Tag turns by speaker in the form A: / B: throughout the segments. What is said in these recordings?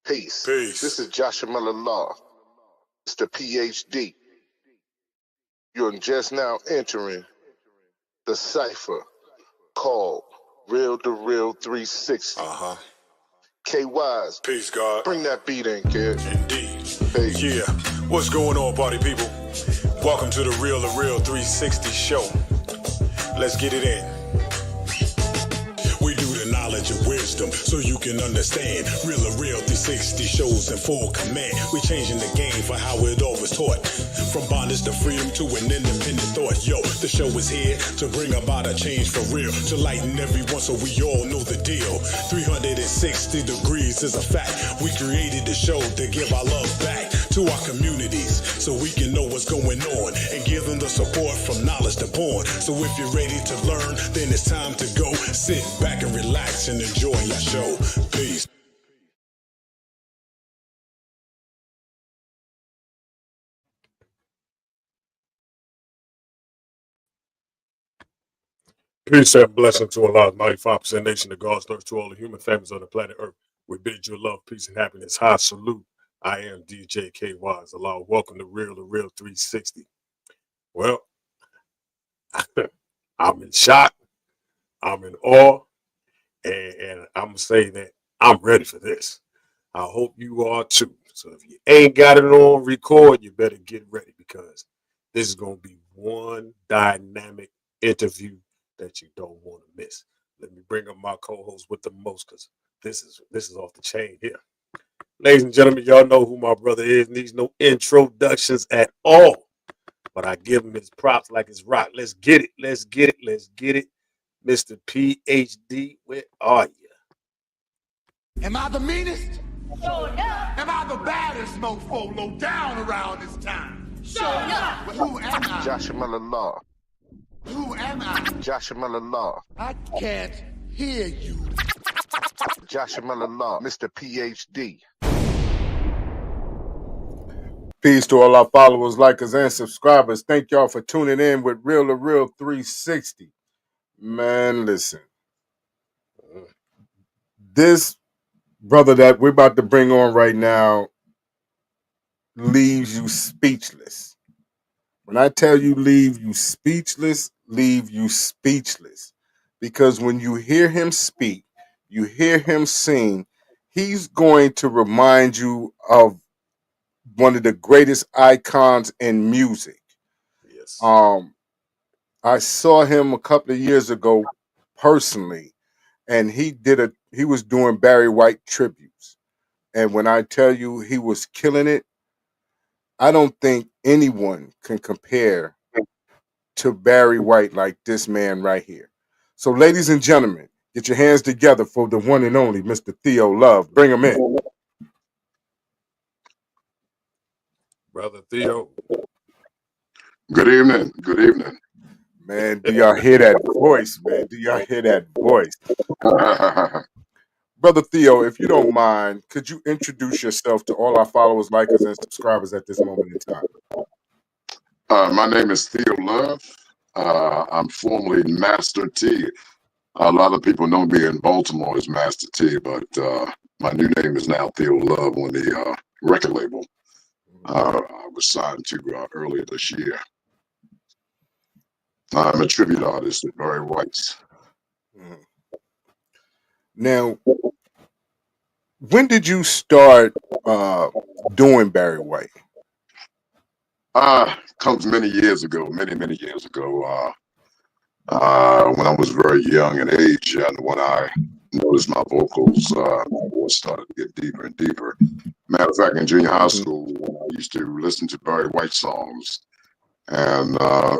A: Peace.
B: Peace.
A: This is Joshua Miller Law. It's the PhD. You're just now entering the cipher called Real2reel360. K-Wise.
B: Peace, God.
A: Bring that beat in, kid.
B: Indeed.
A: Peace.
B: Yeah. What's going on, party people? Welcome to the Real2reel360 show. Let's get it in. We do the knowledge and wisdom so you can understand. Real2reel360 shows in full command. We changing the game for how it all was taught. From bondage to freedom to an independent thought. Yo, the show is here to bring about a change for real. To lighten everyone so we all know the deal. 360 degrees is a fact. We created the show to give our love back to our communities so we can know what's going on and give them the support from knowledge to born. So if you're ready to learn, then it's time to go. Sit back and relax and enjoy your show. Peace. Peace and blessing to Allah, 95% nation of God's earth, to all the human families on the planet Earth. We bid you love, peace, and happiness. High salute. I am DJ K-Wise. Allah, welcome to Real2reel360. Well, I'm in shock. I'm in awe. And I'm going to say that I'm ready for this. I hope you are too. So if you ain't got it on record, you better get ready because this is going to be one dynamic interview that you don't want to miss. Let me bring up my co-host with the most because this is off the chain here. Ladies and gentlemen, y'all know who my brother is. Needs no introductions at all. But I give him his props like it's rock. Let's get it. Let's get it. Let's get it. Mr. PhD, where are you?
C: Am I the meanest?
D: Sure enough.
C: Am I the baddest mofo low down around this time?
D: Sure enough.
C: But who am I?
A: Joshua Miller Law.
C: Who am I?
A: Joshua Miller Law.
C: I can't hear you.
A: Joshua Miller Law. Mr. PhD.
E: Peace to all our followers, likers, and subscribers. Thank y'all for tuning in with Real2reel360. Man, listen. This brother that we're about to bring on right now leaves you speechless. When I tell you leave you speechless, because when you hear him speak, you hear him sing, he's going to remind you of one of the greatest icons in music.
B: Yes.
E: I saw him a couple of years ago personally, and he was doing Barry White tributes. And when I tell you he was killing it, I don't think anyone can compare to Barry White like this man right here. So, ladies and gentlemen, get your hands together for the one and only Mr. Theo Luv. Bring him in.
B: Brother Theo.
F: Good evening. Good evening.
E: Man, do y'all hear that voice, man? Do y'all hear that voice? Brother Theo, if you don't mind, could you introduce yourself to all our followers, likers, and subscribers at this moment in time?
F: My name is Theo Luv. I'm formerly Master T. A lot of people know me in Baltimore as Master T, but my new name is now Theo Luv on the record label I was signed to earlier this year. I'm a tribute artist at Barry White's.
E: Now, when did you start doing Barry White?
F: Comes many years ago, many years ago. When I was very young in age, and when I noticed my vocals, my voice started to get deeper and deeper. Matter of fact, in junior high school, I used to listen to Barry White songs, and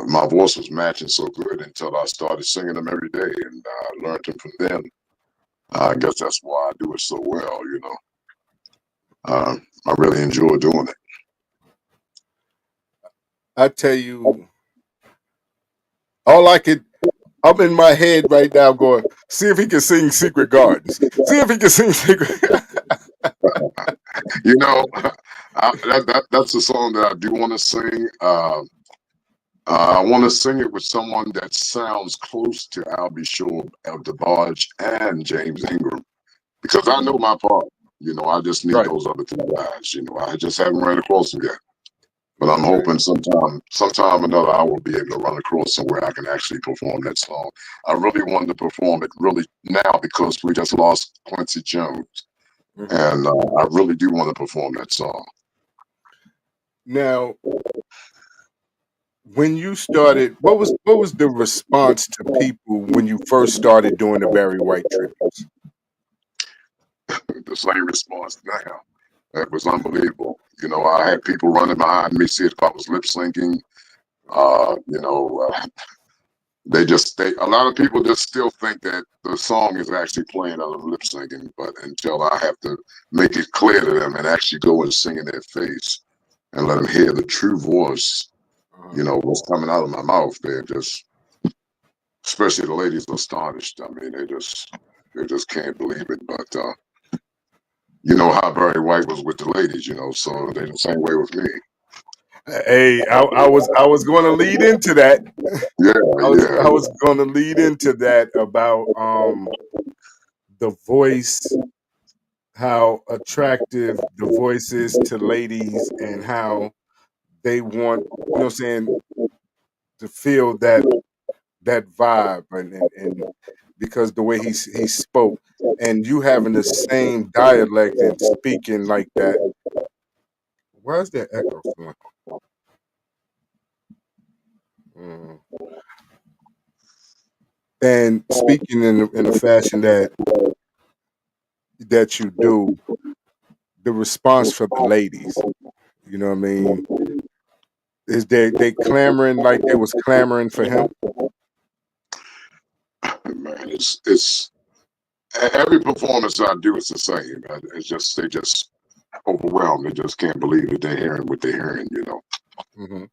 F: my voice was matching so good until I started singing them every day, and I learned them from them. I guess that's why I do it so well, you know. I really enjoy doing it.
E: I tell you, I'm in my head right now going, see if he can sing Secret Gardens. See if he can sing Secret.
F: You know, that's a song that I do want to sing. I want to sing it with someone that sounds close to Albie Shore, El DeBarge, and James Ingram, because I know my part. You know, I just need
E: Right.
F: those other two guys. You know, I just haven't ran across them yet. But I'm
E: Okay.
F: hoping sometime or another, I will be able to run across somewhere I can actually perform that song. I really wanted to perform it really now because we just lost Quincy Jones,
E: Hmm.
F: and I really do want to perform that song.
E: Now, when you started, what was the response to people when you first started doing the Barry White tributes?
F: The same response now. That was unbelievable. You know, I had people running behind me, see if I was lip syncing. You know, a lot of people just still think that the song is actually playing out of lip syncing, but until I have to make it clear to them and actually go and sing in their face and let them hear the true voice,
E: Uh-huh.
F: you know, what's coming out of my mouth, they're just, especially the ladies, astonished. I mean, they just can't believe it. But you know how Barry White was with the ladies, you know, so they're the same way with me.
E: Hey, I was going to lead into that.
F: Yeah,
E: I
F: yeah,
E: was going to lead into that about the voice, how attractive the voice is to ladies, and how they want, what I'm saying, to feel that vibe, and because the way he spoke, and you having the same dialect and speaking like that. Where's that echo from? Mm. And speaking in a fashion that you do, the response for the ladies, you know what I mean, is they clamoring like they was clamoring for him.
F: man, it's every performance I do is the same. It's just they just overwhelmed. They just can't believe that they're hearing what they're hearing, you know.
E: Hmm.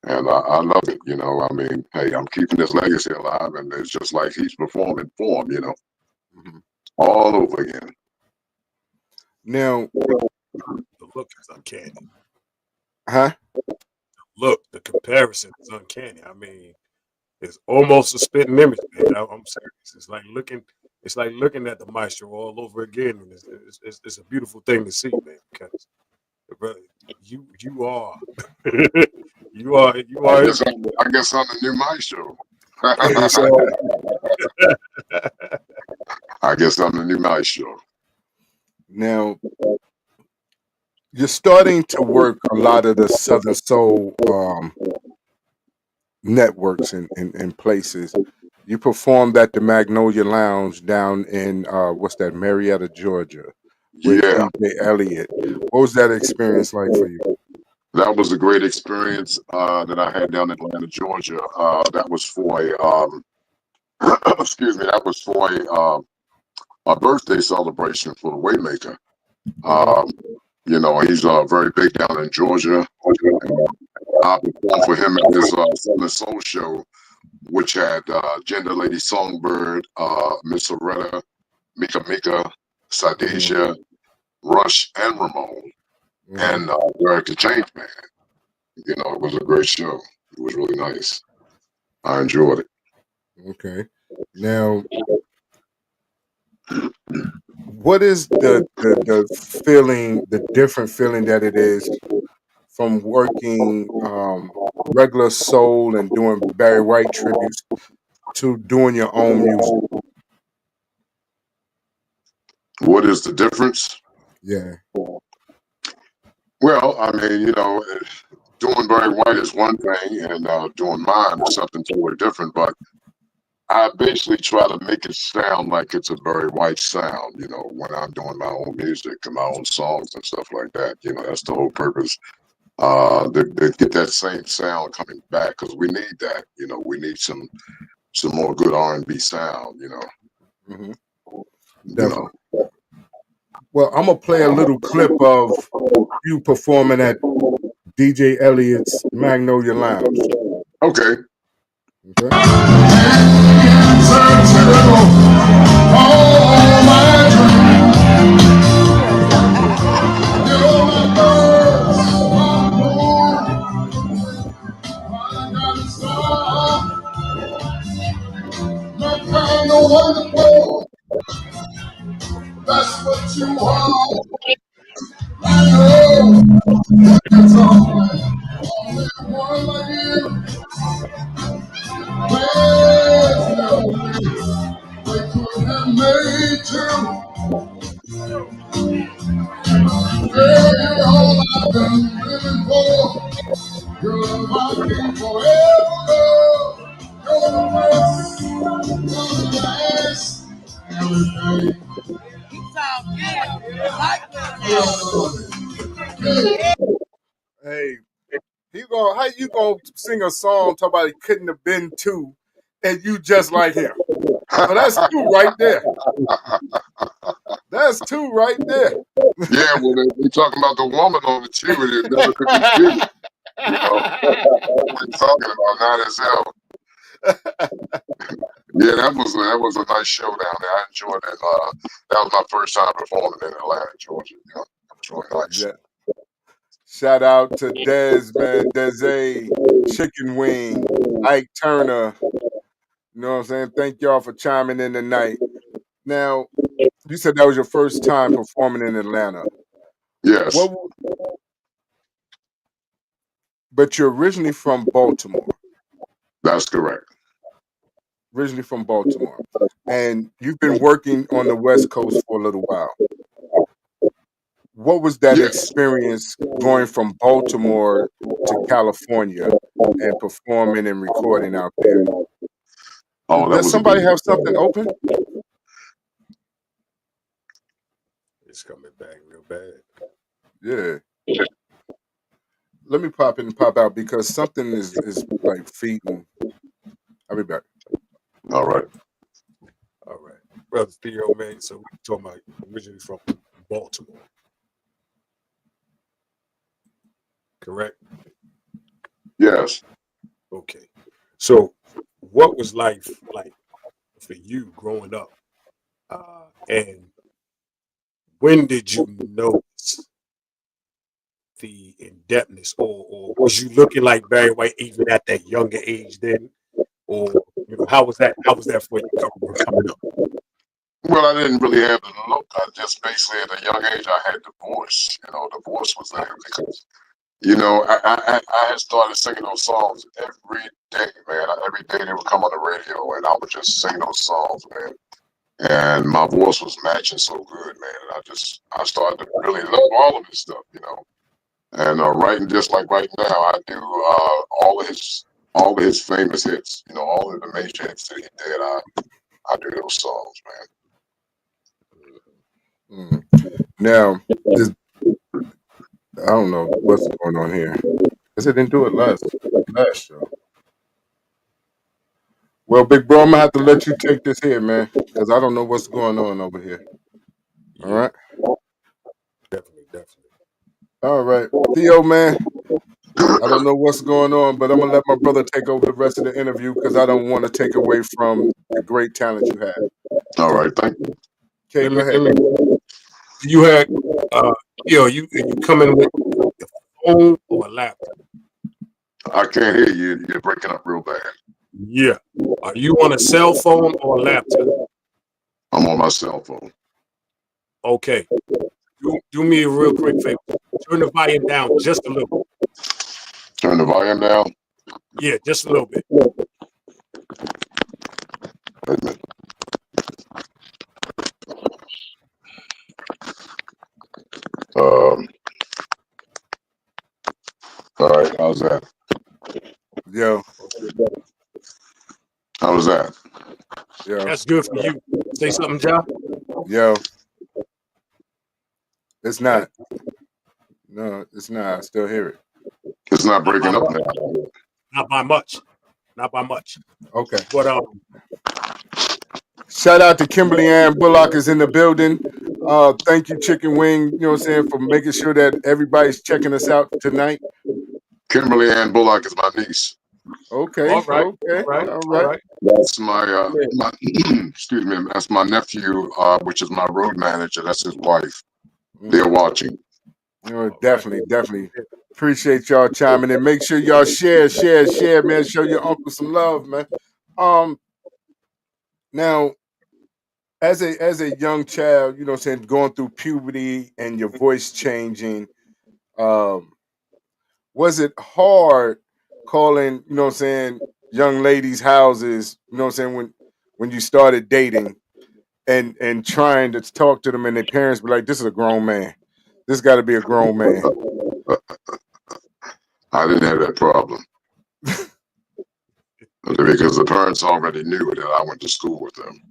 F: And I love it, you know. I mean, hey, I'm keeping this legacy alive, and it's just like he's performing for him, you know,
E: Hmm.
F: all over again.
E: Now,
G: The look is uncanny.
E: huh?
G: Look, the comparison is uncanny. I mean, it's almost a spitting image, man. I'm serious. It's like looking at the maestro all over again, and it's a beautiful thing to see, man. Because brother, you are, you
F: I
G: are
F: guess
G: indeed.
F: I guess I'm the new maestro.
E: So
F: I guess I'm the new maestro.
E: now you're starting to work a lot of the Southern Soul networks and places. You performed at the Magnolia Lounge down in what's that, Marietta, Georgia, with
F: Yeah,
E: DJ Elliott. What was that experience like for you?
F: that was a great experience that I had down in Atlanta, Georgia. That was for excuse me, that was for a birthday celebration for the Waymaker.
E: Hmm.
F: Um, you know, he's very big down in Georgia. And I performed for him at his Southern Soul show, which had Gender Lady Songbird, Miss Loretta, Mika Mika,
E: Hmm.
F: Sadesia, Rush, and Ramon,
E: Hmm.
F: and Derek the Change Man. You know, it was a great show. It was really nice. I enjoyed it.
E: Okay. Now, what is the feeling, the different feeling that it is from working regular soul and doing Barry White tributes to doing your own music?
F: What is the difference?
E: Yeah.
F: Well, I mean, you know, doing Barry White is one thing, and doing mine is something totally different. But I basically try to make it sound like it's a Barry White sound, you know, when I'm doing my own music and my own songs and stuff like that. You know, that's the whole purpose. To get that same sound coming back because we need that. You know, we need some more good R&B sound.
E: Hmm.
F: You know.
E: Definitely. Well, I'm gonna play a little clip of you performing at DJ Elliott's Magnolia Lounge.
F: Okay.
E: Okay.
F: That's what you are.
E: Hey, how you gonna sing a song talk about it couldn't have been two, and you just like him? Oh, that's two right there. That's two right there.
F: Yeah, well, they talking about the woman on the tube, and it never could be two. You know, what we talking about, not as hell. Yeah, that was a nice show down there. I enjoyed it. That was my first time performing in Atlanta, Georgia. You know, it was really nice.
E: Yeah. Shout out to Dez, man, Dez, Chicken Wing, Ike Turner. You know what I'm saying? Thank y'all for chiming in tonight. Now, you said that was your first time performing in Atlanta.
F: Yes,
E: But you're originally from Baltimore.
F: that's correct.
E: Originally from Baltimore. And you've been working on the West Coast for a little while. What was that
F: Yes.
E: experience going from Baltimore to California and performing and recording out there?
F: Oh, that
E: Does
F: was a
E: somebody
F: good.
E: have something open?
G: It's coming back real bad.
E: Yeah. Let me pop in and pop out because something is like feeding. I'll be back.
F: All right.
G: All right, brother Theo, man. So we talking about originally from Baltimore, correct?
F: Yes.
G: Okay. So, what was life like for you growing up? And when did you notice the in-depthness, or was you looking like Barry White even at that younger age then, or how was that? How was that for you coming up?
F: Well, I didn't really have the look. I just basically at a young age I had the voice. You know, the voice was there because I had started singing those songs every day, man. Every day they would come on the radio, and I would just sing those songs, man. And my voice was matching so good, man. And I started to really love all of his stuff, you know. And writing just like right now, I do all of his famous hits, you know, all of the major hits that he did. I do those songs, man.
E: Now, I don't know what's going on here. Because I didn't do it last show. Well, big bro, I'm gonna have to let you take this here, man, because I don't know what's going on over here. All
G: Yeah,
E: right.
G: definitely.
E: All right. Theo, man, I don't know what's going on, but I'm gonna let my brother take over the rest of the interview because I don't want to take away from the great talent you have.
F: All right, thank you.
E: Okay, go ahead.
G: You had, you coming with a phone or a laptop?
F: I can't hear you. You're breaking up real bad.
G: Yeah. Are you on a cell phone or a laptop?
F: I'm on my cell phone.
G: Okay. Do me a real quick favor. Turn the volume down just a little.
F: Turn the volume down.
G: Yeah, just a little bit.
F: Wait a minute. All right, how's that?
E: Yo,
F: How's that?
E: yo,
G: That's good for you. Say something, John.
E: yo. It's not. No, it's not. I still hear it.
F: It's not breaking up now.
G: Not by much. Not by much.
E: Okay.
G: But
E: Shout out to Kimberly Ann Bullock is in the building. Thank you, Chicken Wing, you know what I'm saying, for making sure that everybody's checking us out tonight.
F: Kimberly Ann Bullock is my niece.
E: Okay,
G: all right,
E: okay, all
G: all
E: right.
G: right.
F: That's my excuse me. That's my nephew, which is my road manager. That's his wife. They're watching.
E: You know, definitely. Appreciate y'all chiming in. Make sure y'all share, man. Show your uncle some love, man. Now, as a young child, you know what I'm saying, going through puberty and your voice changing, um, was it hard calling, you know what I'm saying, young ladies' houses, you know what I'm saying, when you started dating and trying to talk to them and their parents be like, this is a grown man. This got to be a grown man.
F: I didn't have that problem because the parents already knew that I went to school with them.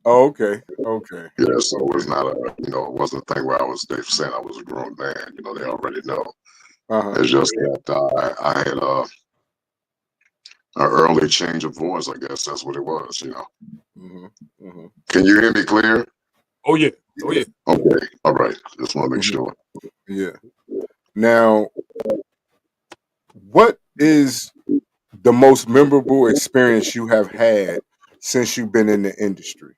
E: Oh, okay. Okay.
F: Yeah, so it was not it wasn't a thing where they saying I was a grown man. They already know.
E: Uh-huh.
F: It's just that I had an early change of voice. I guess that's what it was.
E: Hmm. Hmm.
F: Can you hear me clear?
G: Oh yeah. Oh yeah.
F: Okay, all right. Just want to make
E: Hmm.
F: sure.
E: Yeah. Now, what is the most memorable experience you have had since you've been in the industry?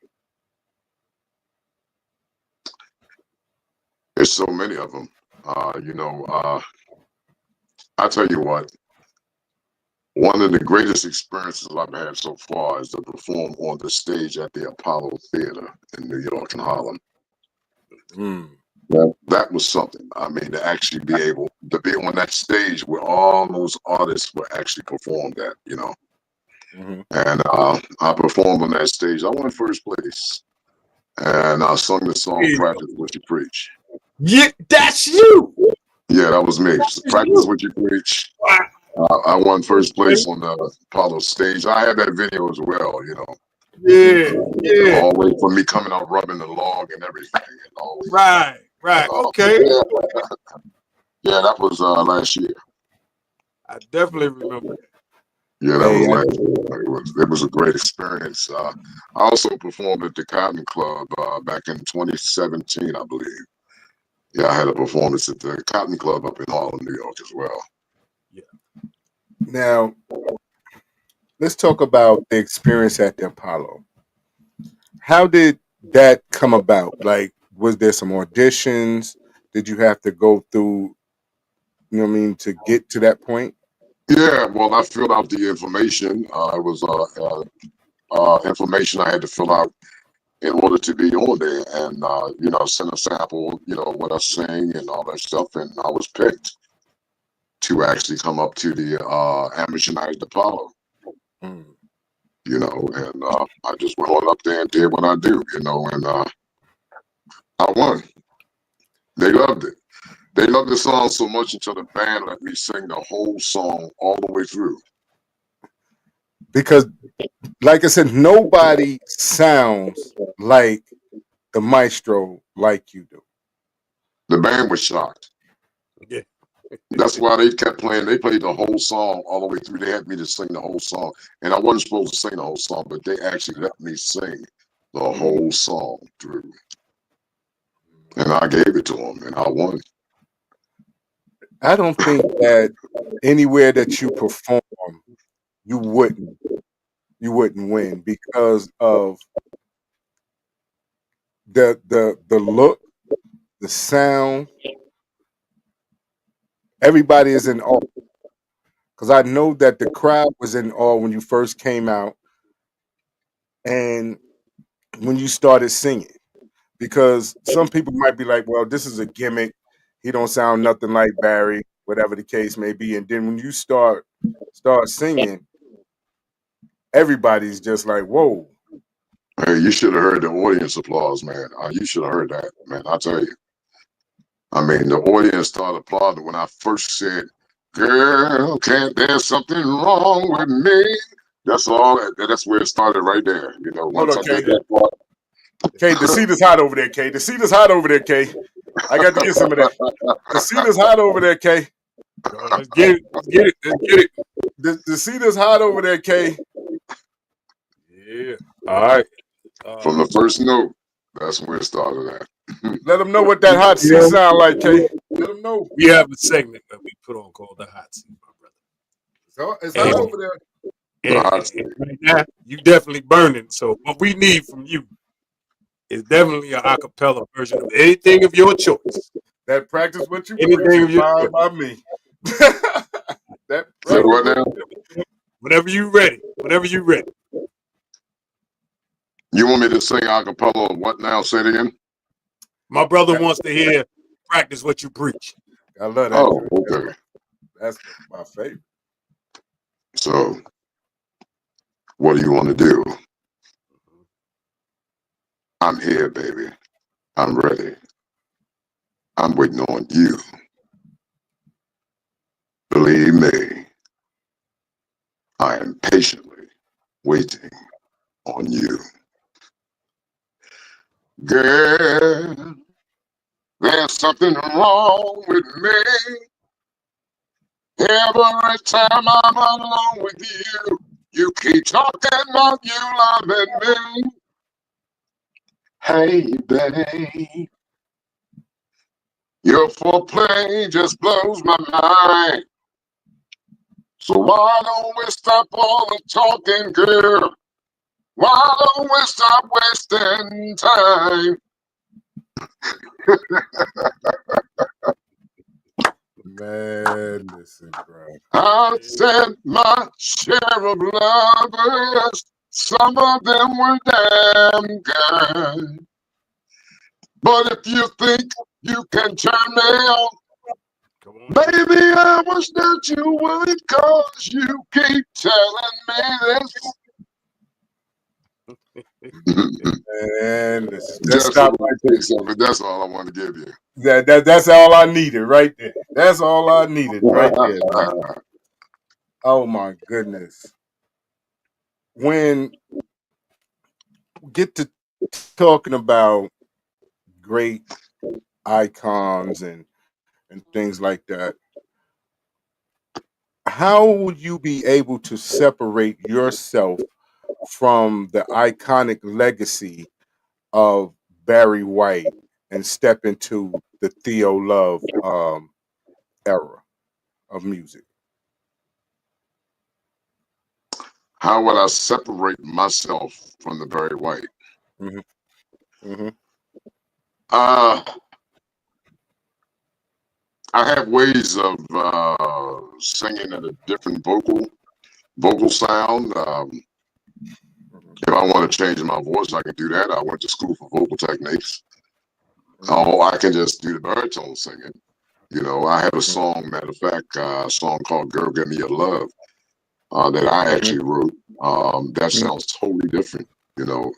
F: There's so many of them. I tell you what. One of the greatest experiences I've had so far is to perform on the stage at the Apollo Theater in New York and Harlem.
E: Mm.
F: That was something. I mean, to actually be able to be on that stage where all those artists were actually performed at.
E: Hmm.
F: And I performed on that stage. I won first place, and I sung the song "Practice What You Preach."
G: Yeah, that's you.
F: Yeah, that was me.
G: That's
F: Practice
G: you.
F: what you preach.
G: Wow.
F: I won first place on the Apollo stage. I had that video as well.
G: Yeah. Yeah.
F: All the way from me coming out rubbing the log and everything.
G: Right. Right. Okay.
F: Yeah, yeah, that was last year.
G: I definitely remember that.
F: Yeah, that
E: Hey,
F: was last year. It was a great experience. I also performed at the Cotton Club back in 2017, I believe. Yeah, I had a performance at the Cotton Club up in Harlem, New York as well.
G: Yeah.
E: now let's talk about the experience at the Apollo. How did that come about? Like, was there some auditions? Did you have to go through, you know what I mean, to get to that point?
F: Yeah, well, I filled out the information. It was information I had to fill out in order to be on there, and send a sample, what I sing and all that stuff, and I was picked to actually come up to the amateur night at Apollo.
E: Mm.
F: And I just went on up there and did what I do, and I won. They loved it. They loved the song so much until the band let me sing the whole song all the way through.
E: Because, like I said, nobody sounds like the maestro like you do.
F: The band was shocked.
G: Yeah.
F: That's why they kept playing. They played the whole song all the way through. They had me to sing the whole song, and I wasn't supposed to sing the whole song, but they actually let me sing the whole song through, and I gave it to them, and I won.
E: I don't think that anywhere that you perform, you wouldn't win because of the look, the sound. Everybody is in awe because I know that the crowd was in awe when you first came out and when you started singing. Because some people might be like, "Well, this is a gimmick. He don't sound nothing like Barry, whatever the case may be." And then when you start singing, everybody's just like, "Whoa!"
F: Hey, you should have heard the audience applause, man. You should have heard that, man. I tell you. I mean, the audience started applauding when I first said, "Girl, can't there's something wrong with me?" That's all. That's where it started right there.
E: Hold
F: Once
E: on,
F: I did
E: K.
F: that part.
E: K, the seat is hot over there, K. The seat is hot over there, K. I got to get some of that. The seat is hot over there, K.
G: Let's get it. Let's get it. Let's get it.
E: The seat is hot over there, K.
G: Yeah. All right.
F: From the first note, that's where it started at.
E: Let them know what that hot seat sound like, K. Let them know.
G: We have a segment that we put on called the hot seat, my brother.
E: It's hot over there.
F: The hot
G: And
F: seat.
G: right now, you definitely burning. So what we need from you is definitely an acapella version of anything of your choice.
E: That practice what you
G: Anything
E: preach
G: of
E: is
G: your
E: fine
G: choice.
E: by me. That
F: So
E: practice
F: what
E: what
F: now?
G: Whenever you ready. Whenever you ready.
F: You want me to sing a cappella? What now? Say it again.
G: My brother wants to hear practice what you preach.
E: I love that.
F: Oh,
E: joint.
F: okay.
E: That's my favorite.
F: So, what do you want to do? I'm here, baby. I'm ready. I'm waiting on you. Believe me, I am patiently waiting on you. Girl, there's something wrong with me. Every time I'm alone with you, you keep talking about you loving me. Hey, babe, your foreplay just blows my mind. So why don't we stop all the talking, girl? Why don't we stop wasting time?
E: Man, listen, bro.
F: I've sent my share of lovers. Some of them were damn good. But if you think you can turn me on,
G: Come on.
F: maybe I wish that you would, cause you keep telling me this.
E: Man, listen. Let's
F: Just
E: stop
F: for
E: right
F: the
E: there.
F: piece of it, that's all I want to give you.
E: That's all I needed right there. That's all I needed right there, man. Oh my goodness. When get to talking about great icons and things like that, how would you be able to separate yourself from the iconic legacy of Barry White and step into the Theo Luv era of music?
F: How would I separate myself from the Barry White?
E: Hmm. Hmm.
F: Uh, I have ways of singing at a different vocal sound. If I want to change my voice, I can do that. I went to school for vocal techniques. Oh, I can just do the baritone singing. You know, I have a song, matter of fact, a song called Girl Give Me Your Love that I actually wrote. That sounds totally different. You know,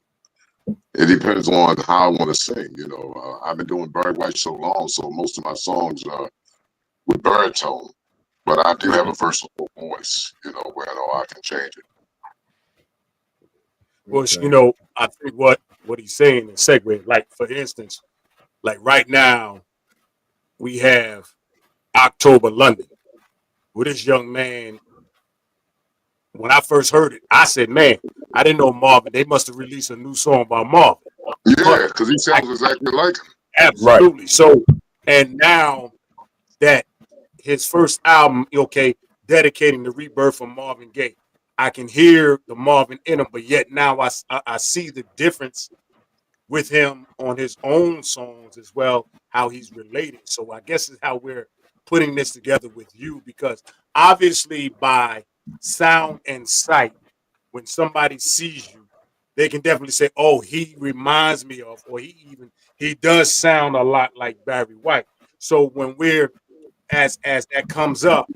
F: it depends on how I want to sing. You know, I've been doing Barry White so long, so most of my songs are with baritone. But I do have a versatile voice, you know, where I know I can change it.
G: Well,
E: Okay.
G: I think what he's saying is segue. Like for instance, like right now we have October London. With this young man, when I first heard it, I said, "Man, I didn't know Marvin. They must have released a new song by Marvin." But
F: Yeah, because he
G: I
F: sounds exactly like him.
E: Right.
G: absolutely so. And now that his first album, okay, dedicating the rebirth of Marvin Gaye, I can hear the Marvin in him, but yet now I see the difference with him on his own songs as well, how he's related. So I guess is how we're putting this together with you, because obviously by sound and sight, when somebody sees you, they can definitely say, "Oh, he reminds me of," or he does sound a lot like Barry White. So when we're as that comes up,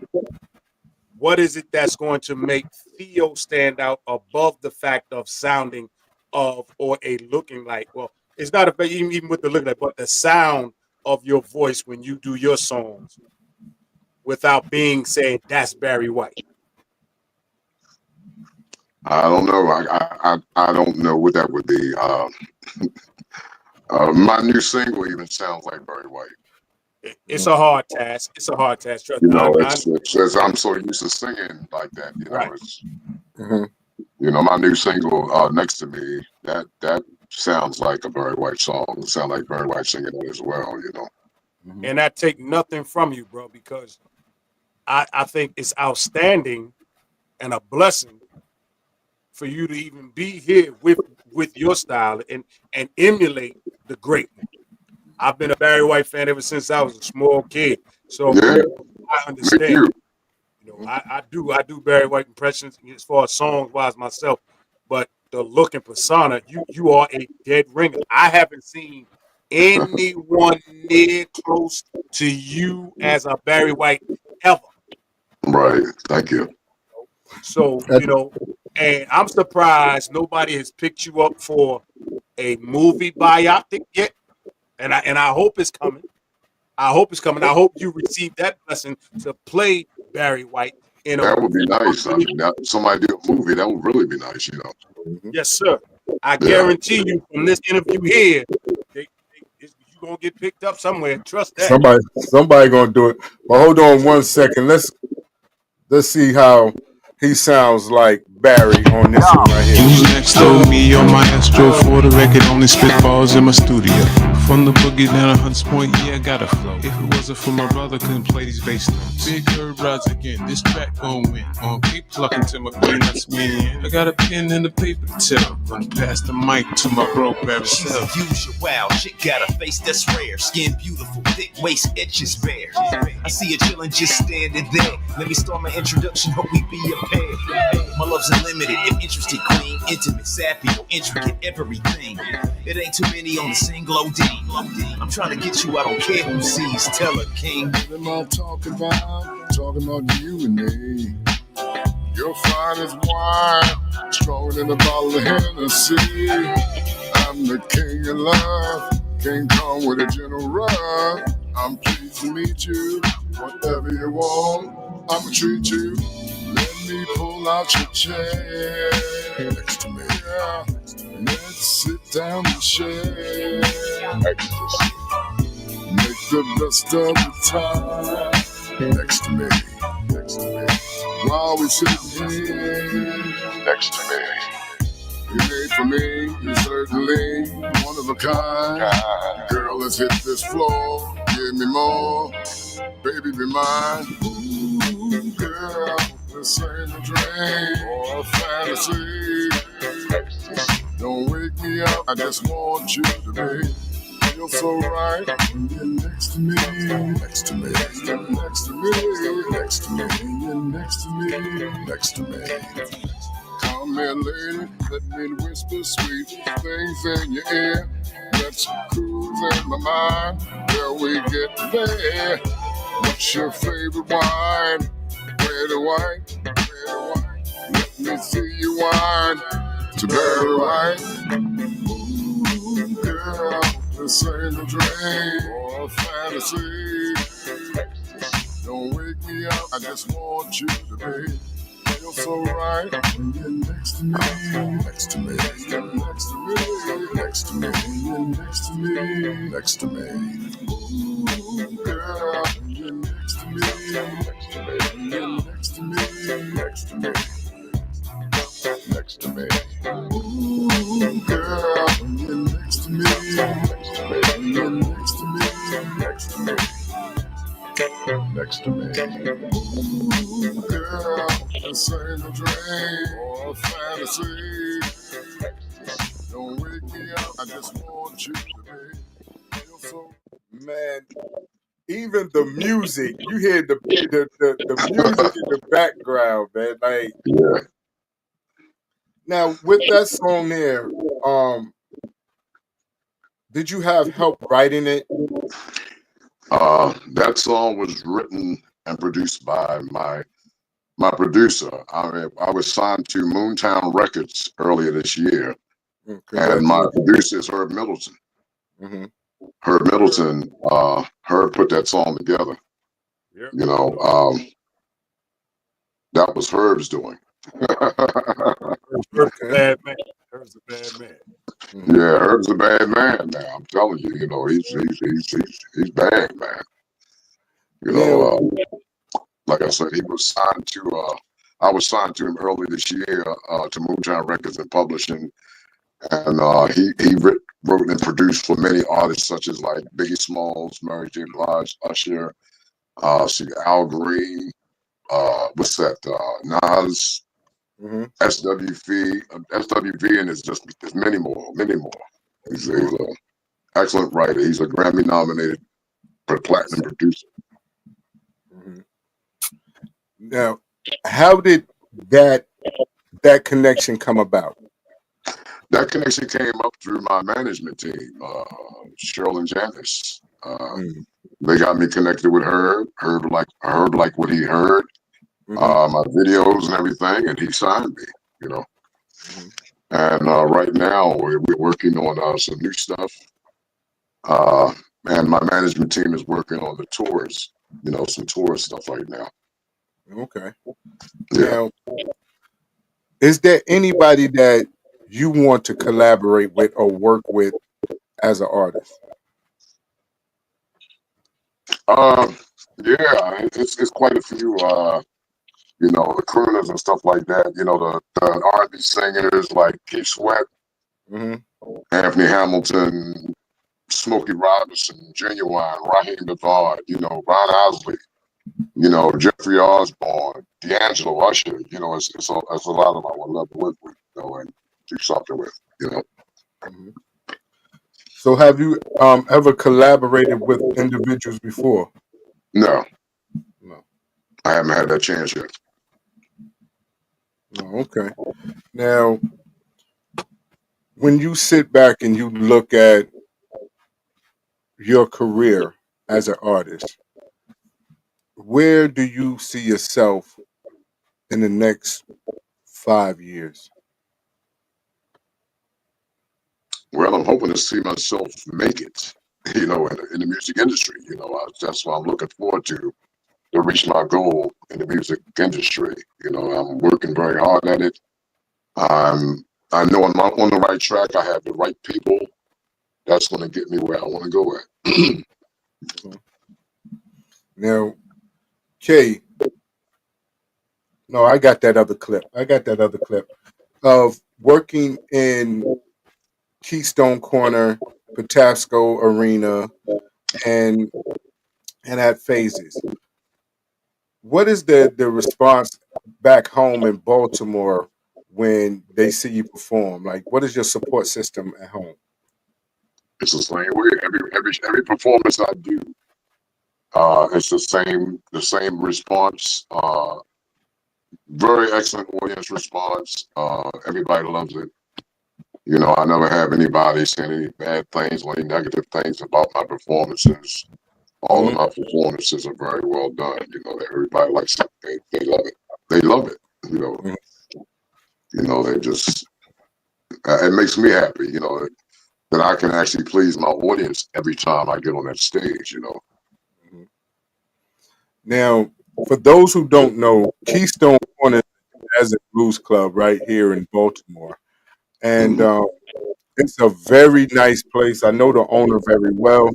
G: what is it that's going to make Theo stand out above the fact of sounding of or a looking like? Well, it's not about even with the look like, but the sound of your voice when you do your songs without being said that's Barry White.
F: I don't know. I don't know what that would be. My new single even sounds like Barry White.
G: It's a hard task. It's a hard task. Trust
F: You
G: me.
F: know,
G: I
F: it's I'm so used to singing like that. You know,
G: right.
F: it's
E: Hmm.
F: my new single Next to Me, that sounds like a Barry White song. It sounds like Barry White singing it as well. You know.
E: Hmm.
G: And I take nothing from you, bro, because I think it's outstanding and a blessing for you to even be here with your style and emulate the great one. I've been a Barry White fan ever since I was a small kid, so
F: Yeah,
G: I
F: me
G: understand.
F: too.
G: I do Barry White impressions as far as songs wise myself, but the look and persona, you are a dead ringer. I haven't seen anyone near close to you as a Barry White ever.
F: Right. Thank you.
G: So, and I'm surprised nobody has picked you up for a movie biopic yet. And I hope it's coming. I hope it's coming. I hope you receive that blessing to play Barry White in a
F: That would be
G: movie.
F: nice. I mean, somebody do a movie. That would really be nice, you know.
E: Mhm.
G: Yes, sir. I
F: Yeah.
G: guarantee you from this interview here, you're gonna get picked up somewhere. Trust that.
E: Somebody gonna do it. But hold on 1 second. Let's see how he sounds like Barry on this one right here.
H: Who's next to me or Maestro for the record? Only spitballs in my studio. From the boogie down to Hunts Point, yeah, I got a flow. If it wasn't for my brother, couldn't play these bass notes. Big Herb rides again, this track gon' win. Keep plucking till my peanuts win. I got a pen and a paper to tell. Gonna pass the mic to my bro, Barry.
I: She's unusual, wow, chick got a face that's rare. Skin beautiful, thick waist, itches bare. I see her chillin', just standing there. Let me start my introduction, hope we be a pair. My love's unlimited, if interested, queen. Intimate, sappy, intricate, everything. It ain't too many on the single OD. I'm trying to get you, I don't care who sees. Tell her, king.
J: What am I talking about? Talking about you and me. You're fine as wine, stronger than a bottle of Hennessy. I'm the king of love, King Kong with a gentle run. I'm pleased to meet you, whatever you want, I'ma treat you. Let me pull out your chair next to me. Let's sit down and share. Make the best of the time next to me. While we sitting here next to me. You made for me, you're certainly one of a kind. Girl, let's hit this floor, give me more, baby be mine. Ooh, girl, this ain't a dream or a fantasy. Don't wake me up, I just want you to be. Feel so right when you're next to me, next to me, you're next to me, next to me, you're next to me, next to me. Come here, lady, let me whisper sweet things in your ear. Let's cruise in my mind where we get there. What's your favorite wine? Red or white? Let me see you wine to Barry White. Ooh, girl, this ain't a dream or a fantasy. Don't wake me up, I just want you to be. Feel so right when you're next to me, next to me, you're next to me, next to me, you're next to me, next to me. Ooh, girl, you're next to me, next to me, you're next to me, next to me, next to me. Ooh, girl, you're next to me, next to me, you're next to me, next to me. Next to me. Ooh, girl, this ain't a dream or a fantasy. Don't wake me up, I just want you to be. Feel so.
E: Man, even the music, you hear the music in the background, man. Like
F: Yeah.
E: now with that song there, did you have help writing it?
F: That song was written and produced by my producer. I was signed to Moontown Records earlier this year, and my producer is Herb Middleton.
E: Mm-hmm.
F: Herb Middleton, Herb put that song together.
G: Yeah.
F: You know, that was Herb's doing.
G: Herb's a bad man. Herb's a bad man.
E: Mm-hmm.
F: Yeah, Herb's a bad man. Now I'm telling you, you know, he's bad, man. You know, like I said, he was signed to. I was signed to him early this year to Moontown Records and Publishing, and he wrote and produced for many artists such as like Biggie Smalls, Mary J. Blige, Usher, Al Green, what's that? Nas,
E: Mm-hmm.
F: SWV, and there's many more. He's an excellent writer. He's a Grammy nominated platinum producer.
E: Mm-hmm. Now, how did that connection come about?
F: That connection came up through my management team, Cheryl and Janice.
E: Mm,
F: They got me connected with Herb. Herb like what he heard,
E: mhm,
F: my videos and everything, and he signed me. You know.
E: mhm.
F: And right now we're working on some new stuff. Uh, and my management team is working on the tours. You know, some tour stuff right now.
E: Okay.
F: Yeah.
E: Now, is there anybody that you want to collaborate with or work with as an artist?
F: Uh, yeah. It's quite a few. You know, the crooners and stuff like that. You know, the R&B singers like Keith Sweat,
E: Hmm.
F: Anthony Hamilton, Smokey Robinson, Genuine, Raheem DeVaughn, you know, Ron Osley, you know, Jeffrey Osborne, D'Angelo Usher. You know, it's a lot of them I would love to work with, you know, and do something with, you know.
E: Hmm. So, have you ever collaborated with individuals before?
F: No,
E: No.
F: I haven't had that chance yet.
E: No. Okay. Now, when you sit back and you look at your career as an artist, where do you see yourself in the next 5 years?
F: Well, I'm hoping to see myself make it, you know, in the music industry. You know, that's what I'm looking forward to reach my goal in the music industry. You know, I'm working very hard at it. I know I'm on the right track. I have the right people. That's going to get me where I want to go at.
E: Mhm. Now, Kay, no, I got that other clip. I got that other clip of working in Keystone Corner, Patapsco Arena, and at Phases. What is the response back home in Baltimore when they see you perform? Like, what is your support system at home?
F: It's the same way. Every performance I do, it's the same response. Very excellent audience response. Everybody loves it. You know, I never have anybody saying any bad things or any negative things about my performances. All of
E: Hmm.
F: my performances are very well done. You know, everybody likes it. They love it. They love it. You know,
E: Hmm.
F: they just it makes me happy. You know that I can actually please my audience every time I get on that stage. You know.
E: Hmm. Now, for those who don't know, Keystone Corner has a blues club right here in Baltimore, and
F: Hmm.
E: it's a very nice place. I know the owner very well,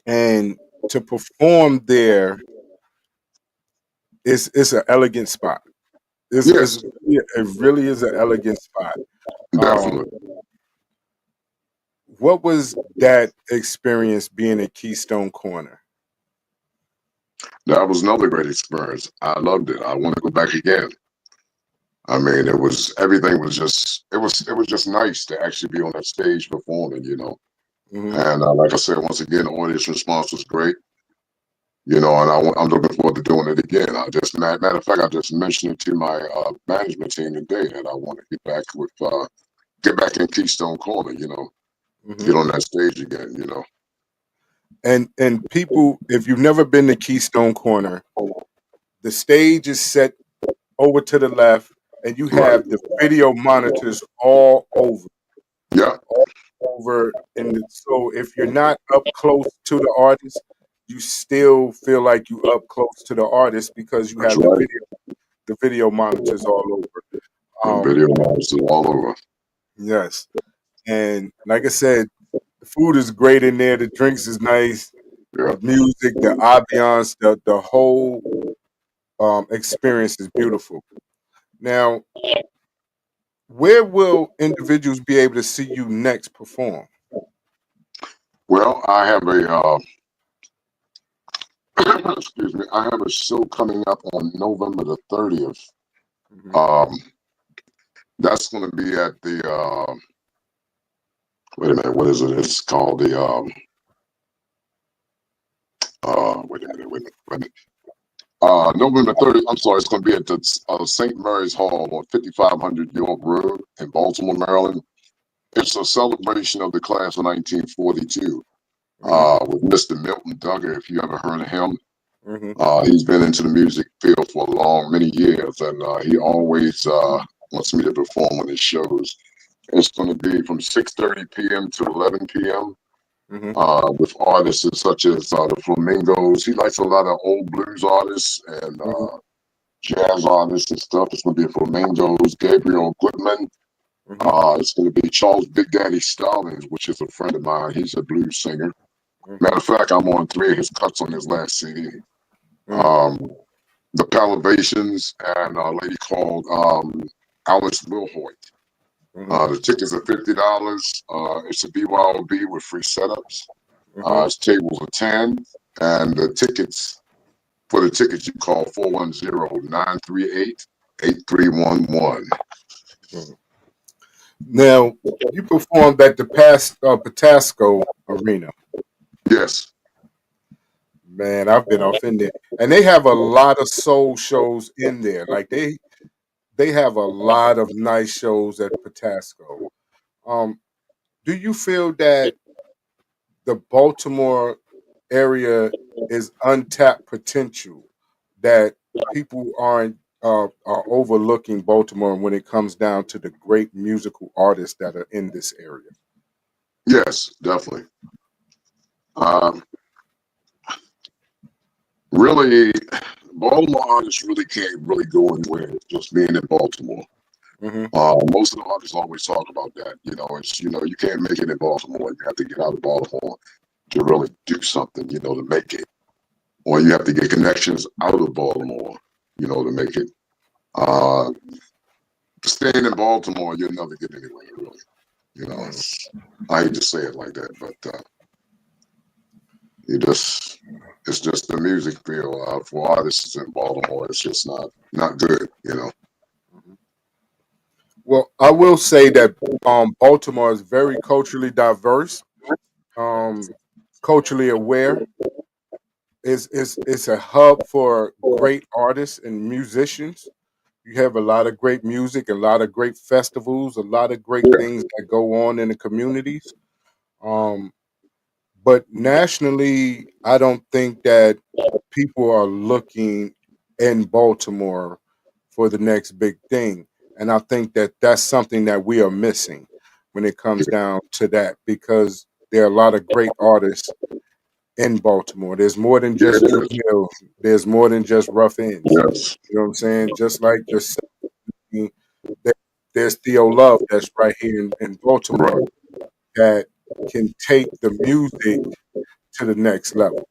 E: and to perform there is an elegant spot.
F: Yes,
E: It really is an elegant spot. Um,
F: definitely.
E: what was that experience being at Keystone Corner?
F: That was another great experience. I loved it. I want to go back again. I mean, it was everything was just it was just nice to actually be on that stage performing. You know,
E: Hmm.
F: and like I said, once again, the audience response was great. You know, and I'm looking forward to doing it again. Matter of fact, I just mentioned it to my management team today that I want to get back in Keystone Corner. You know,
E: Hmm.
F: get on that stage again. You know.
E: And people, if you've never been to Keystone Corner, the stage is set over to the left, and you
F: Right.
E: have the video monitors all over.
F: Yeah.
E: So if you're not up close to the artist, you still feel like you up close to the artist because you
F: That's
E: have
F: right.
E: the video monitors all over.
F: The
E: Um,
F: video monitors all over.
E: yes, and like I said, the food is great in there. The drinks is nice.
F: Yeah.
E: The music, the ambiance, the whole experience is beautiful. Now, where will individuals be able to see you next perform?
F: Well, I have a excuse me. I have a show coming up on November the 30th.
E: Hmm.
F: Um, that's going to be at the wait a minute. What is it? It's called the wait a minute. Wait a minute. November 30th, I'm sorry, it's going to be at the St. Mary's Hall on 5500 York Road in Baltimore, Maryland. It's a celebration of the class of 1942 with Mr. Milton Duggar, if you ever heard of him. He's been into the music field for many years, and he always wants me to perform on his shows. It's going to be from 6:30 p.m. to 11 p.m. With artists such as the Flamingos. He likes a lot of old blues artists and jazz artists and stuff. It's going to be Flamingos, Gabriel Goodman. It's going to be Charles Big Daddy Stallings, which is a friend of mine. He's a blues singer. Matter of fact, I'm on 3 of his cuts on his last CD. The Palivations and a lady called Alice Wilhoit. The tickets are $50. It's a BYOB with free setups. It's tables of 10. And the tickets, for the tickets, you call 410-938-8311.
E: Now, you performed at the Patasco Arena.
F: Yes.
E: Man, I've been off in there. And they have a lot of soul shows in there. Like they have a lot of nice shows at Patasco. Do you feel that the Baltimore area is untapped potential, that people are overlooking Baltimore when it comes down to the great musical artists that are in this area?
F: Yes, definitely. Really, Baltimore artists really can't really go anywhere just being in Baltimore. Most of the artists always talk about that. You can't make it in Baltimore. You have to get out of Baltimore to really do something, to make it. Or you have to get connections out of Baltimore, to make it. Staying in Baltimore, you'll never get anywhere, really. I hate to say it like that, but it's just the music field for artists in Baltimore. It's just not good,
E: Well, I will say that Baltimore is very culturally diverse, culturally aware. It's a hub for great artists and musicians. You have a lot of great music, a lot of great festivals, a lot of great things that go on in the communities. But nationally, I don't think that people are looking in Baltimore for the next big thing. And I think that that's something that we are missing when it comes down to that, because there are a lot of great artists in Baltimore. There's more than just Drew Hill. There's more than just Rough Ends.
F: Yes.
E: You know what I'm saying? Just like yourself, there's Theo Luv that's right here in Baltimore that can take the music to the next level.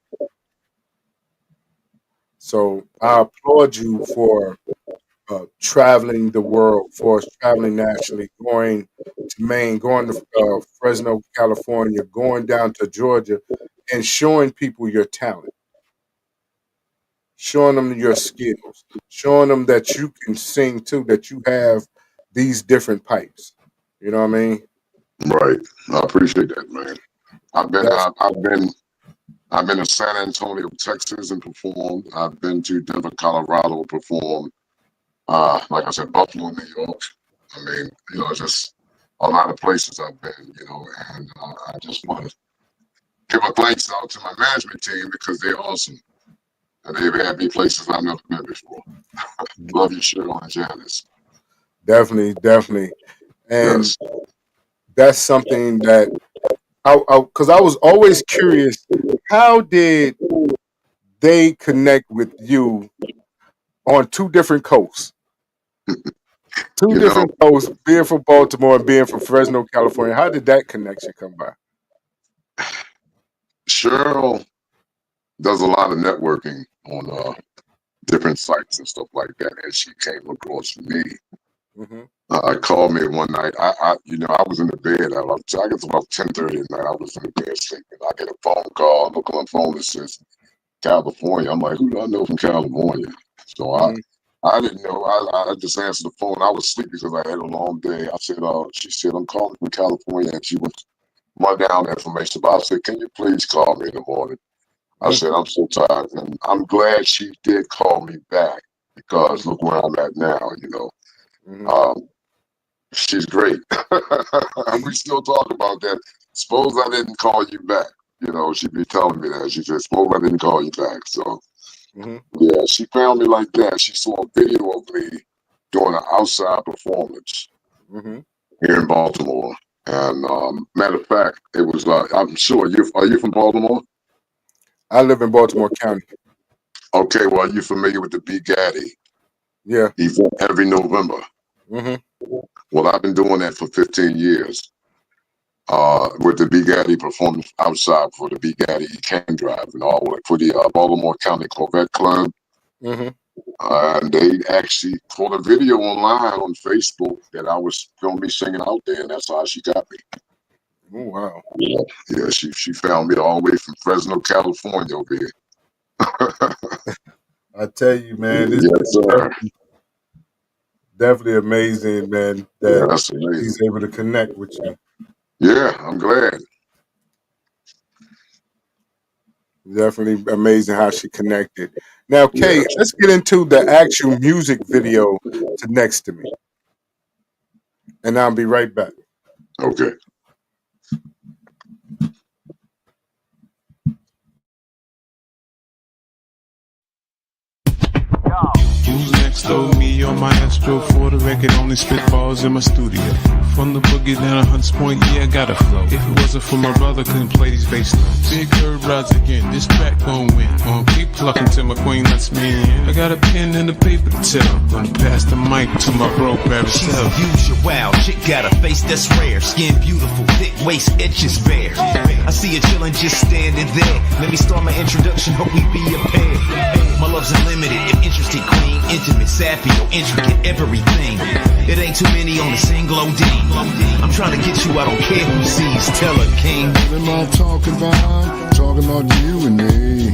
E: So I applaud you for traveling the world, for traveling nationally, going to Maine, going to Fresno, California, going down to Georgia, and showing people your talent, showing them your skills, showing them that you can sing too, that you have these different pipes. You know what I mean?
F: Right. I appreciate that, man. I've been to San Antonio, Texas, and performed. I've been to Denver, Colorado, performed. Like I said, Buffalo, New York. I mean, just a lot of places I've been, and I just want to give a thanks out to my management team because they're awesome. And they've had me places I've never been before. Love your show on Janice.
E: Definitely. And
F: Yes.
E: that's something that because I was always curious, how did they connect with you on two different coasts? Two different coasts, being from Baltimore and being from Fresno, California. How did that connection come by?
F: Cheryl does a lot of networking on different sites and stuff like that, and she came across me. Called me one night. I was in the bed. I guess about 10:30 at night. I was in the bed sleeping. I get a phone call. Look on the phone. It says California. I'm like, who do I know from California? So I didn't know. I just answered the phone. I was asleep because I had a long day. I said, she said, I'm calling from California, and she would run down the information. But I said, can you please call me in the morning? I said, I'm so tired. And I'm glad she did call me back because look where I'm at now, you know. She's great. We still talk about that. Suppose I didn't call you back. You know, she'd be telling me that. She said, suppose I didn't call you back. So, yeah, she found me like that. She saw a video of me doing an outside performance here in Baltimore. And matter of fact, it was, I'm sure, are you from Baltimore?
E: I live in Baltimore County.
F: Okay, well, are you familiar with the Big Gaddy?
E: Yeah.
F: Event every November. Well, I've been doing that for 15 years. With the Big Gaddy performing outside for the Big Gaddy Can Drive and all for the Baltimore County Corvette Club. And they actually put a video online on Facebook that I was going to be singing out there, and that's how she got me.
E: Oh, wow.
F: Yeah, she found me all the way from Fresno, California over here.
E: I tell you, man, this
F: Yes, sir.
E: definitely amazing, man, that
F: that's amazing.
E: he's able to connect with you.
F: Yeah, I'm glad.
E: Definitely amazing how she connected. Now, Kay, let's get into the actual music video to Next to Me. And I'll be right back.
F: Okay.
H: Who's next? Oh, me or Maestro for the record, only spitballs in my studio. From the boogie down to Hunts Point, yeah, I got a flow. If it wasn't for my brother, couldn't play these bass notes. Big Herb rides again, this track gon' win. Keep plucking till my queen lets me in. I got a pen and a paper to tell. Gonna pass the mic to my bro, Paris.
I: She's unusual, chick got a face that's rare. Skin beautiful, thick waist, inches bare. I see her chillin', just standing there. Let me start my introduction, hope we be a pair. My love's unlimited, if interested, queen. Intimate, sappy, or intricate, everything. It ain't too many on a single OD. I'm trying to get you, I don't care who sees. Tell her, king.
J: What am I talking about? Talking about you and me.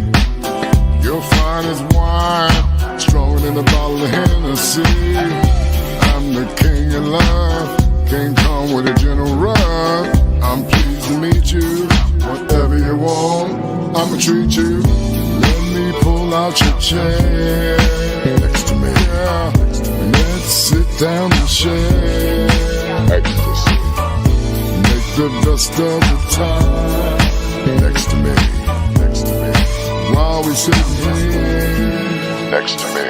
J: You're fine as wine, stronger than a bottle of Hennessy. I'm the king of love, can't come with a gentle rub. I'm pleased to meet you, whatever you want, I'ma treat you. Let me pull out your chair next to me. Yeah. Let's sit down and share ecstasy. Make the best of the time next to me. Next to me. While we sit here next to me.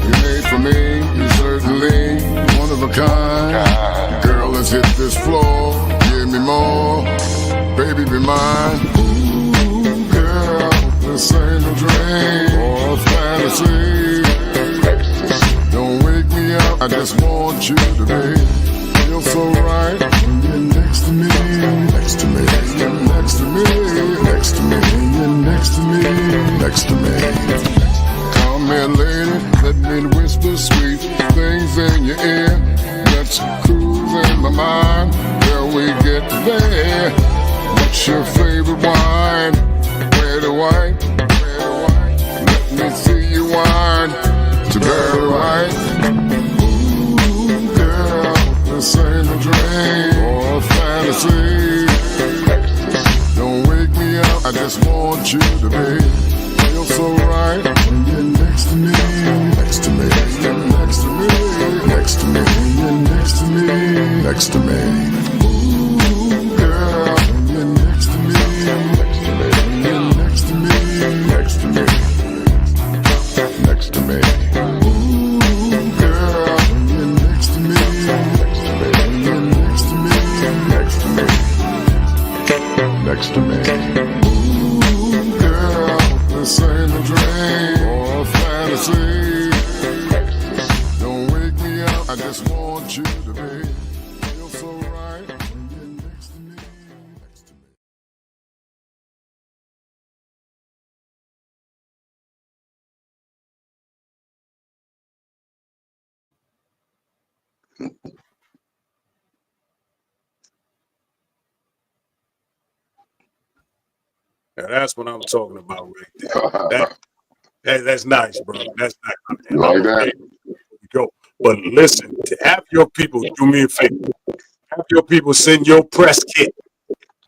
J: You made for me, you certainly one of a kind. Girl, let's hit this floor, give me more, baby be mine. Ooh, girl, this ain't a dream or a fantasy. Don't wake me up, I just want you to be. Feel so right when you're next to me. Next to me, you're next to me. Next to me, you're next to me. Next to me. Come here, lady, let me whisper sweet things in your ear. Let's cruise in my mind till we get there. What's your favorite wine? Red or white? Let me see you wine to Barry White. Ooh, girl, this ain't a dream or a fantasy. Don't wake me up, I just want you to be. Feel so right when you're next to me. Next to me, you're next to me. Next to me, you're next to me. Next to me. Ooh, girl, when you're next to me. Next to me, you're next to me. Next to me. Next to me. Ooh, girl, when you're next to me. Next to me, you're next to me. Next to me. Next to me. Ooh, girl, this ain't a dream or a fantasy. Don't wake me up, I just want you to be. Feel so right when you're next to me. Next to me.
G: Now that's what I'm talking about right there. That's nice, bro. That's nice.
F: You like that?
G: Go. But listen, to have your people do me a favor. Have your people send your press kit.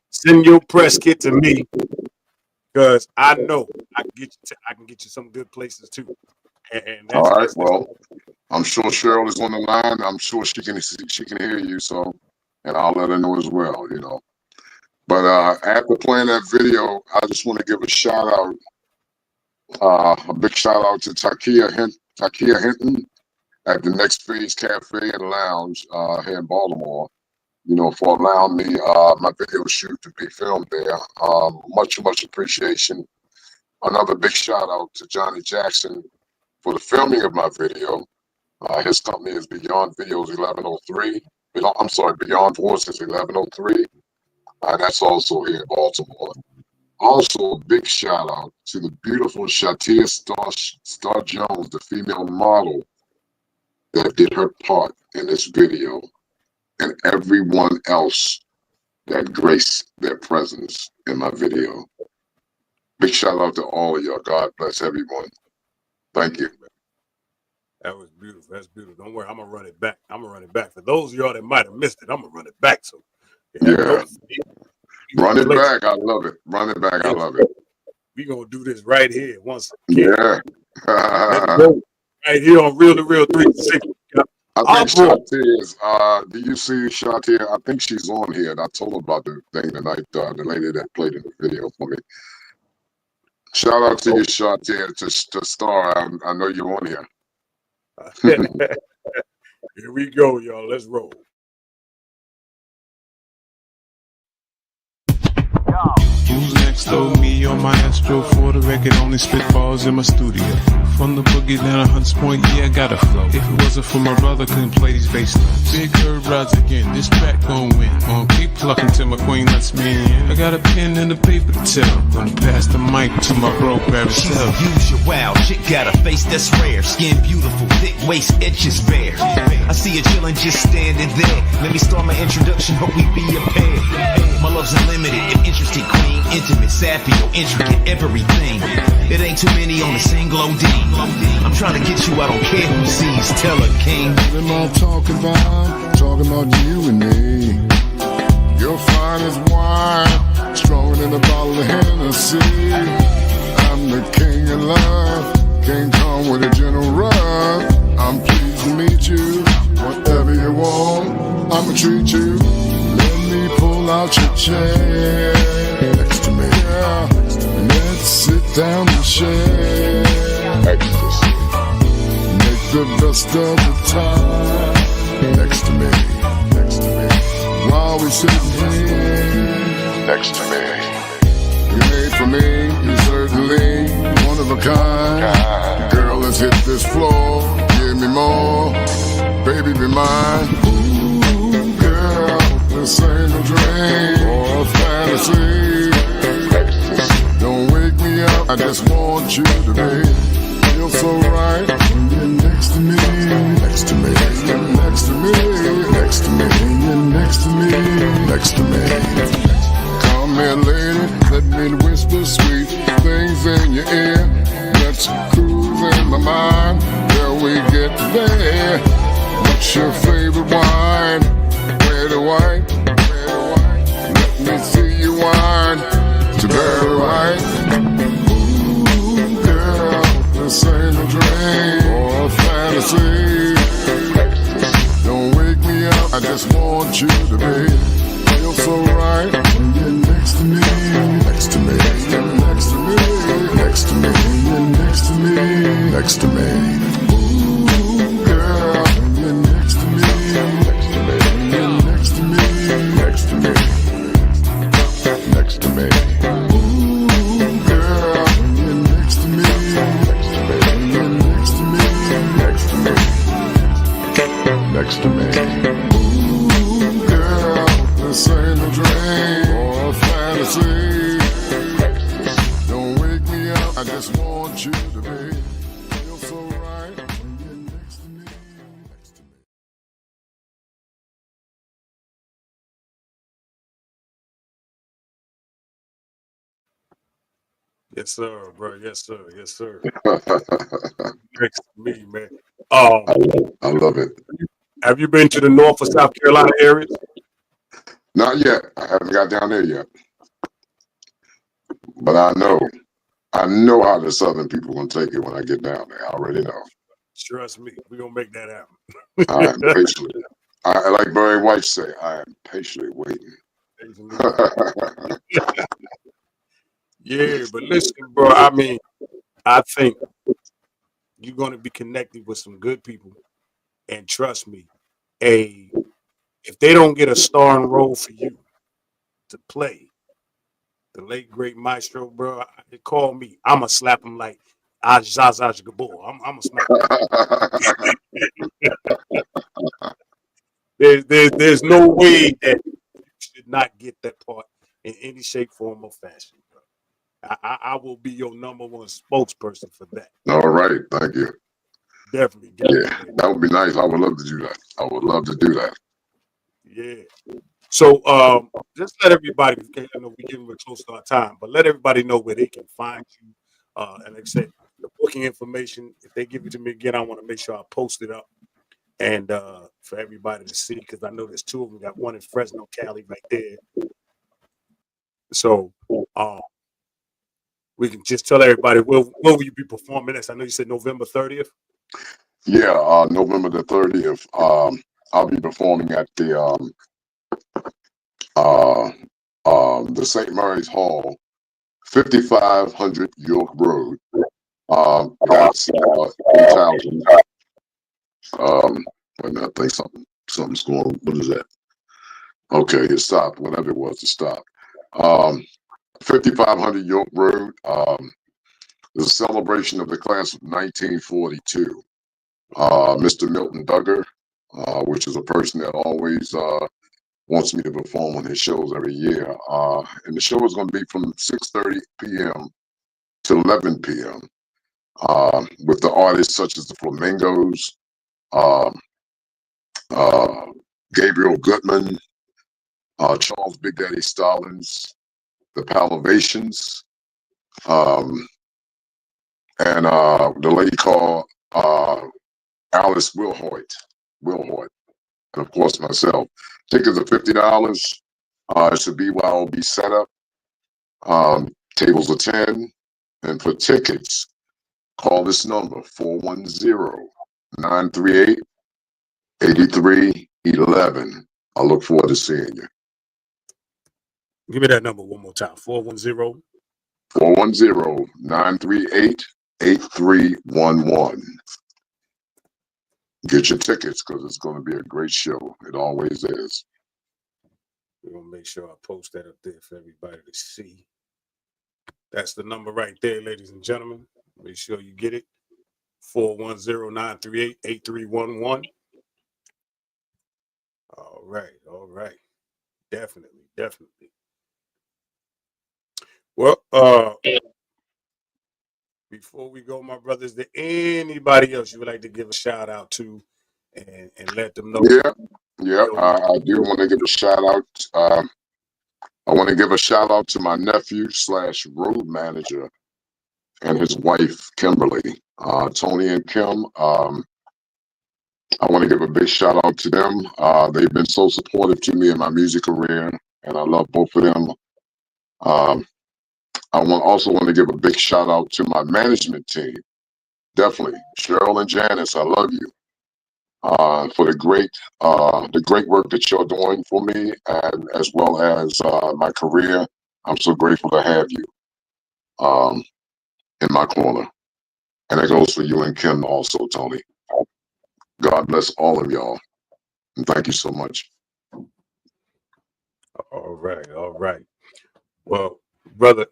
G: Send your press kit to me. because I know I can get you some good places too. And
F: All right.
G: that's
F: Well, I'm sure Cheryl is on the line. I'm sure she can hear you. So, and I'll let her know as well. You know. But after playing that video, I just want to give a shout out, a big shout out to Takia Hinton at the Next Phase Cafe and Lounge here in Baltimore. You know, for allowing me my video shoot to be filmed there. Much appreciation. Another big shout out to Johnny Jackson for the filming of my video. His company is Beyond Videos 1103. I'm sorry, Beyond Voices 1103. That's also here in Baltimore. Also, a big shout out to the beautiful Shatia Star Jones, the female model that did her part in this video, and everyone else that graced their presence in my video. Big shout out to all of y'all. God bless everyone. Thank you.
G: That was beautiful. That's beautiful. Don't worry, I'm gonna run it back. For those of y'all that might have missed it, I'm gonna run it back. So
F: yeah, run it back. I love it. Run it back. I love it.
G: We gonna do this right here once again.
F: Yeah.
G: Right here on Real2reel360.
F: I think Shatia is, do you see Shatia? I think she's on here. And I told her about the thing tonight, the lady that played in the video for me. Shout out to you, Shatia, to star. I know you're on here.
G: Here we go, y'all. Let's roll.
H: Who's next? Throw me or Maestro for the record, only spitballs in my studio. From the boogie down to Hunts Point, yeah, I got a flow. If it wasn't for my brother, couldn't play these bass notes. Big Herb rides again, this track gon' win. Gonna keep plucking till my queen lets me in. I got a pen and a paper to tell. Gonna pass the mic to my bro, Barry.
I: She's unusual, chick got a face that's rare. Skin beautiful, thick waist, edges bare. I see her chillin' just standing there. Let me start my introduction, hope we be a pair. My love's unlimited, an interesting queen. Intimate, sapio, intricate, everything. It ain't too many on a single OD. I'm trying to get you, I don't care who sees. Tell her, king.
J: What am I talking about? Talking about you and me. You're fine as wine, stronger than a bottle of Hennessy. I'm the king of love, can't come with a gentle rub. I'm pleased to meet you, whatever you want, I'ma treat you. Let me pull out your chair next to me. Yeah. Let's sit down and share ecstasy. Make the best of the time next to me. While we sitting here next to me. You made for me, you're certainly one of a kind. Girl, let's hit this floor, give me more, baby be mine. Ooh, girl, this ain't a dream or a fantasy. Don't wake me up, I just want you to be. Feel so right when you're next to me, next to me, you're next to me, next to me, you're next to me, next to me. Come here, lady, let me whisper sweet things in your ear. Let's cruise in my mind till we get there. What's your favorite wine? Where the wine? Let me see you wine to Barry White. Ooh, girl, this ain't a dream or a fantasy. Don't wake me up, I just want you to be. Feel so right when you're next to me, next to me, next to me, next to me, you're next to me, next to me. Ooh, girl, when you're next to me, next to me, you're next to me, next to me, next to me. Ooh, girl, when you're next to me, next to me, you're next to me, next to me, next to me. Ooh, girl, this ain't a dream or a fantasy. Don't wake me up, I just want you to be. Feel so right when you're next to me, next to me.
G: Yes, sir, bro. Yes, sir. Yes, sir.
F: I
G: Next to me, man.
F: love it.
G: Have you been to the North or South Carolina areas?
F: Not yet. I haven't got down there yet. But I know how the Southern people gonna take it when I get down there. I already know.
G: Trust me, we're gonna make that happen.
F: I am patiently. I like Barry White say, I am patiently waiting.
G: Yeah, but listen, bro. I mean, I think you're gonna be connected with some good people, and trust me, if they don't get a starring role for you to play, the late great maestro, bro, they call me. I'ma slap him like Zaz Gabor. I'ma smack him. There's no way that you should not get that part in any shape, form, or fashion, bro. I will be your number one spokesperson for that.
F: All right, thank you.
G: Definitely.
F: Yeah, that would be nice. I would love to do that. I would love to do that.
G: Yeah. So just let everybody, I know we're getting real close to our time, but let everybody know where they can find you. And like I said, the booking information, if they give it to me again, I want to make sure I post it up and for everybody to see, because I know there's two of them. Got one in Fresno, Cali right there. So we can just tell everybody where will you be performing this? I know you said November 30th.
F: Yeah, November the 30th. I'll be performing at the St. Mary's Hall, 5500 York Road. That's in Townsend. Wait a minute, I think something's going on. What is that? Okay, it stopped. Whatever it was, it stopped. 5500 York Road. The celebration of the class of 1942. Mr. Milton Duggar, which is a person that always wants me to perform on his shows every year. And the show is going to be from 6:30 p.m. to 11 p.m. With the artists such as the Flamingos, Gabriel Goodman, Charles Big Daddy Stallings, the Palavations, and the lady called Alice Wilhoit, and of course myself. Tickets are $50. It's a BYOB setup. Tables are 10. And for tickets, call this number, 410-938-8311. I look forward to seeing you.
G: Give me that number one more time. 410.
F: 410-938-8311. Get your tickets because it's going to be a great show. It always is.
G: We're going to make sure I post that up there for everybody to see. That's the number right there, ladies and gentlemen. Make sure you get it. 410-938-8311. All right. Definitely. Well, before we go, my brothers, is there anybody else you would like to give a shout out to and let them know?
F: Yeah. I do want to give a shout out. I want to give a shout out to my nephew / road manager and his wife, Kimberly, Tony and Kim. I want to give a big shout out to them. They've been so supportive to me in my music career, and I love both of them. I also want to give a big shout out to my management team. Definitely, Cheryl and Janice, I love you for the great work that you're doing for me, and as well as my career. I'm so grateful to have you in my corner, and that goes for you and Kim also, Tony. God bless all of y'all, and thank you so much.
G: All right. Well, brother,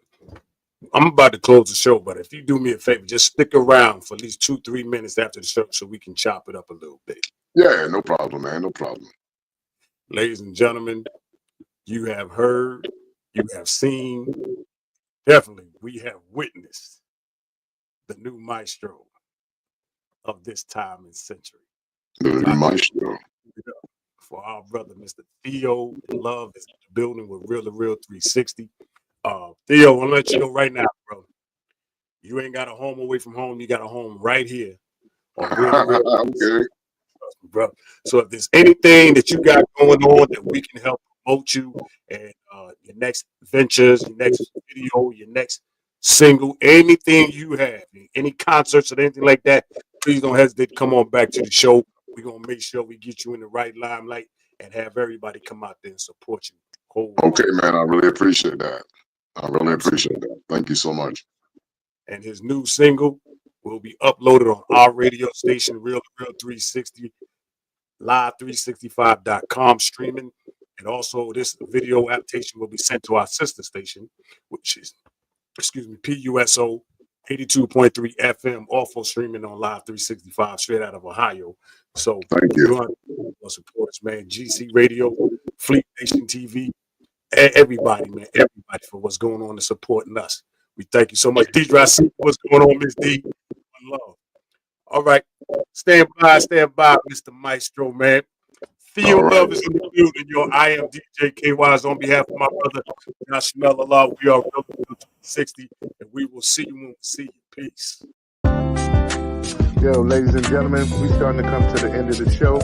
G: I'm about to close the show, but if you do me a favor, just stick around for at least 2-3 minutes after the show so we can chop it up a little bit.
F: Yeah, no problem, man. No problem.
G: Ladies and gentlemen, you have heard, you have seen, definitely we have witnessed the new maestro of this time and century.
F: The new maestro.
G: For our brother, Mr. Theo Luv is in the building with Real2reel360. Theo, I'm gonna let you know right now, bro. You ain't got a home away from home. You got a home right here on Real2reel360.
F: Okay.
G: Bro. So if there's anything that you got going on that we can help promote you and your next ventures, your next video, your next single, anything you have, any concerts or anything like that, please don't hesitate to come on back to the show. We're going to make sure we get you in the right limelight and have everybody come out there and support you.
F: Okay, man. I really appreciate that. I really appreciate that. Thank you so much.
G: And his new single will be uploaded on our radio station, Real2reel360, live365.com streaming. And also this video adaptation will be sent to our sister station, which is, PUSO 82.3 FM, also streaming on Live 365 straight out of Ohio. So
F: thank you.
G: Support us, man. GC Radio, Fleet Nation TV, everybody, man, everybody for what's going on and supporting us. We thank you so much. Deidre, what's going on, Miss D? One love. All right. Stand by, Mr. Maestro, man. Theo Luv is in the building, yo. I am DJ KY's on behalf of my brother, Josh Allah. We are Real2reel360, and we will see you when we see you. Peace.
E: Yo, ladies and gentlemen, we're starting to come to the end of the show.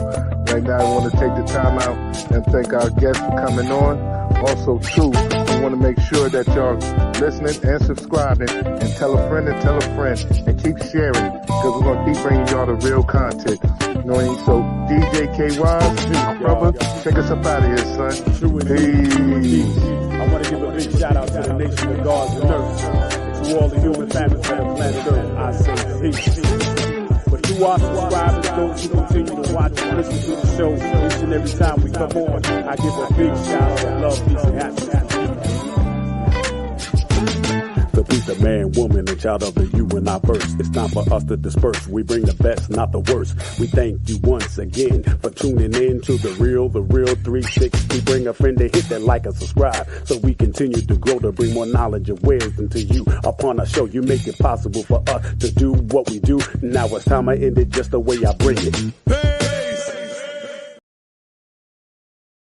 E: Right now, I want to take the time out and thank our guests for coming on. Also, too, we want to make sure that y'all listening and subscribing and tell a friend and keep sharing because we're going to keep bringing y'all the real content. You know what I mean? So, DJ KY, my brother, take us up out of here, son. Peace.
K: I want to give a big shout out to the nation of gods and earth. To all the human families on the planet Earth, I say peace. But to our subscribers, those who continue to watch and listen to the show each and every time we come on, I give a big shout out of love, peace, and happiness. To be the man, woman, and child of the you and I verse. It's time for us to disperse. We bring the best, not the worst. We thank you once again for tuning in to the Real 360. Bring a friend to hit that like and subscribe so we continue to grow to bring more knowledge and wisdom to you. Upon our show, you make it possible for us to do what we do. Now it's time I end it just the way I bring it.